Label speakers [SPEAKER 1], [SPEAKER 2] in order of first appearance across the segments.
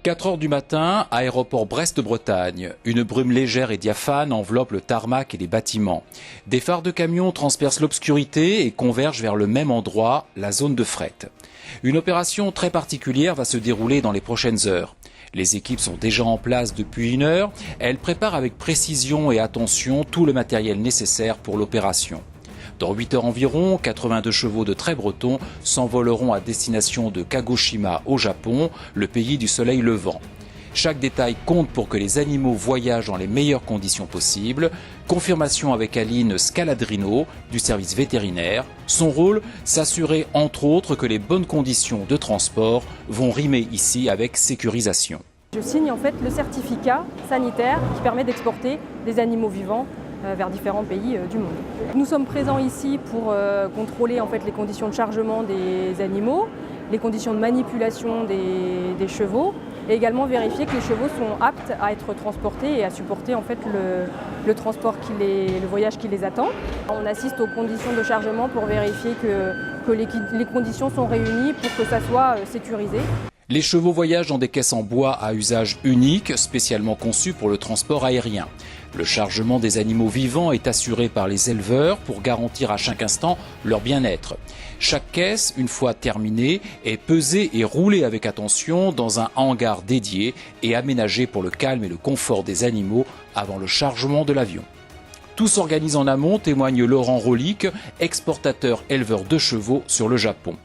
[SPEAKER 1] 4 heures du matin, aéroport Brest-Bretagne. Une brume légère et diaphane enveloppe le tarmac et les bâtiments. Des phares de camions transpercent l'obscurité et convergent vers le même endroit, la zone de fret. Une opération très particulière va se dérouler dans les prochaines heures. Les équipes sont déjà en place depuis 1 heure. Elles préparent avec précision et attention tout le matériel nécessaire pour l'opération. Dans 8 heures environ, 82 chevaux de trait breton s'envoleront à destination de Kagoshima au Japon, le pays du soleil levant. Chaque détail compte pour que les animaux voyagent dans les meilleures conditions possibles. Confirmation avec Aline Scaladrino du service vétérinaire. Son rôle, s'assurer entre autres que les bonnes conditions de transport vont rimer ici avec sécurisation.
[SPEAKER 2] Je signe en fait le certificat sanitaire qui permet d'exporter des animaux vivants vers différents pays du monde. Nous sommes présents ici pour contrôler en fait les conditions de chargement des animaux, les conditions de manipulation des chevaux et également vérifier que les chevaux sont aptes à être transportés et à supporter en fait le transport, le voyage qui les attend. On assiste aux conditions de chargement pour vérifier que les conditions sont réunies pour que ça soit sécurisé.
[SPEAKER 1] Les chevaux voyagent dans des caisses en bois à usage unique, spécialement conçues pour le transport aérien. Le chargement des animaux vivants est assuré par les éleveurs pour garantir à chaque instant leur bien-être. Chaque caisse, une fois terminée, est pesée et roulée avec attention dans un hangar dédié et aménagé pour le calme et le confort des animaux avant le chargement de l'avion. Tout s'organise en amont, témoigne Laurent Rolic, exportateur éleveur de chevaux sur le Japon.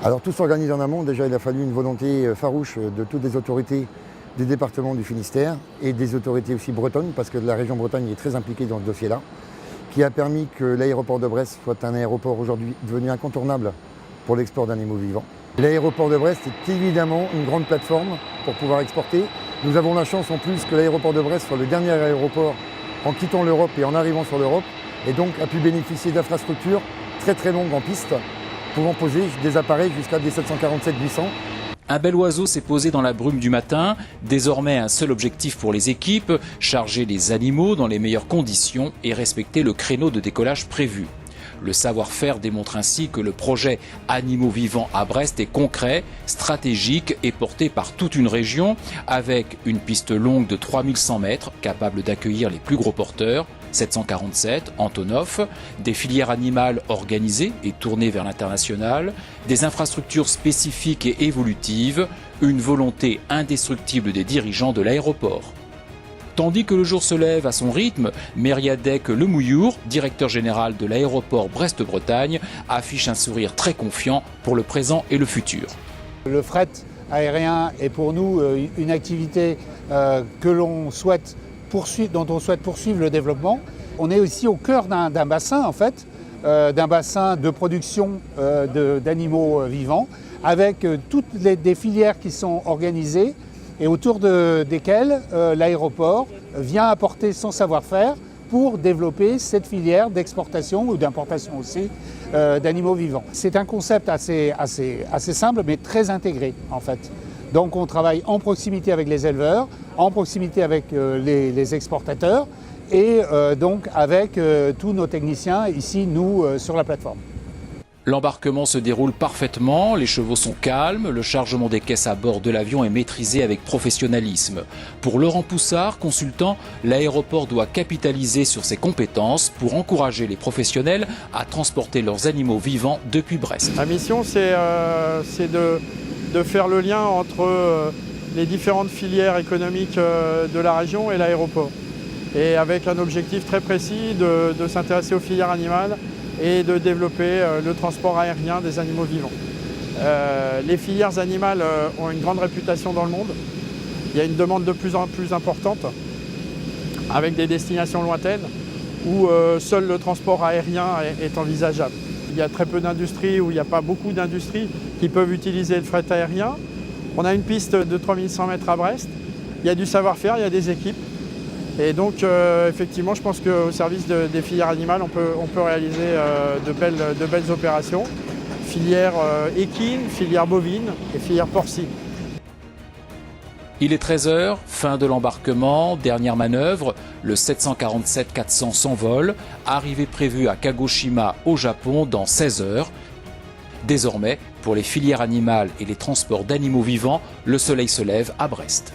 [SPEAKER 3] Alors tout s'organise en amont. Déjà, il a fallu une volonté farouche de toutes les autorités des départements du Finistère et des autorités aussi bretonnes, parce que la région Bretagne est très impliquée dans ce dossier-là, qui a permis que l'aéroport de Brest soit un aéroport aujourd'hui devenu incontournable pour l'export d'animaux vivants. L'aéroport de Brest est évidemment une grande plateforme pour pouvoir exporter. Nous avons la chance en plus que l'aéroport de Brest soit le dernier aéroport en quittant l'Europe et en arrivant sur l'Europe, et donc a pu bénéficier d'infrastructures très très longues en piste, pouvant poser des appareils jusqu'à des 747-800.
[SPEAKER 1] Un bel oiseau s'est posé dans la brume du matin. Désormais, un seul objectif pour les équipes, charger les animaux dans les meilleures conditions et respecter le créneau de décollage prévu. Le savoir-faire démontre ainsi que le projet Animaux vivants à Brest est concret, stratégique et porté par toute une région, avec une piste longue de 3100 mètres, capable d'accueillir les plus gros porteurs, 747, Antonov, des filières animales organisées et tournées vers l'international, des infrastructures spécifiques et évolutives, une volonté indestructible des dirigeants de l'aéroport. Tandis que le jour se lève à son rythme, Mériadec Lemouillour, directeur général de l'aéroport Brest-Bretagne, affiche un sourire très confiant pour le présent et le futur.
[SPEAKER 4] Le fret aérien est pour nous une activité dont on souhaite poursuivre le développement. On est aussi au cœur d'un bassin en fait, d'un bassin de production d'animaux vivants, avec toutes des filières qui sont organisées et autour desquelles l'aéroport vient apporter son savoir-faire pour développer cette filière d'exportation ou d'importation aussi d'animaux vivants. C'est un concept assez simple mais très intégré en fait. Donc on travaille en proximité avec les éleveurs, en proximité avec les exportateurs et donc avec tous nos techniciens ici, nous, sur la plateforme.
[SPEAKER 1] L'embarquement se déroule parfaitement, les chevaux sont calmes, le chargement des caisses à bord de l'avion est maîtrisé avec professionnalisme. Pour Laurent Poussard, consultant, l'aéroport doit capitaliser sur ses compétences pour encourager les professionnels à transporter leurs animaux vivants depuis Brest.
[SPEAKER 5] La mission, c'est de faire le lien entre les différentes filières économiques de la région et l'aéroport. Et avec un objectif très précis de s'intéresser aux filières animales et de développer le transport aérien des animaux vivants. Les filières animales ont une grande réputation dans le monde. Il y a une demande de plus en plus importante avec des destinations lointaines où seul le transport aérien est envisageable. Il y a très peu d'industries ou il n'y a pas beaucoup d'industries qui peuvent utiliser le fret aérien. On a une piste de 3100 mètres à Brest. Il y a du savoir-faire, il y a des équipes. Et donc, effectivement, je pense qu'au service des filières animales, on peut réaliser de belles opérations. Filière équine, filière bovine et filière porcine.
[SPEAKER 1] Il est 13 h, fin de l'embarquement, dernière manœuvre, le 747-400 s'envole, arrivée prévue à Kagoshima au Japon dans 16 heures. Désormais, pour les filières animales et les transports d'animaux vivants, le soleil se lève à Brest.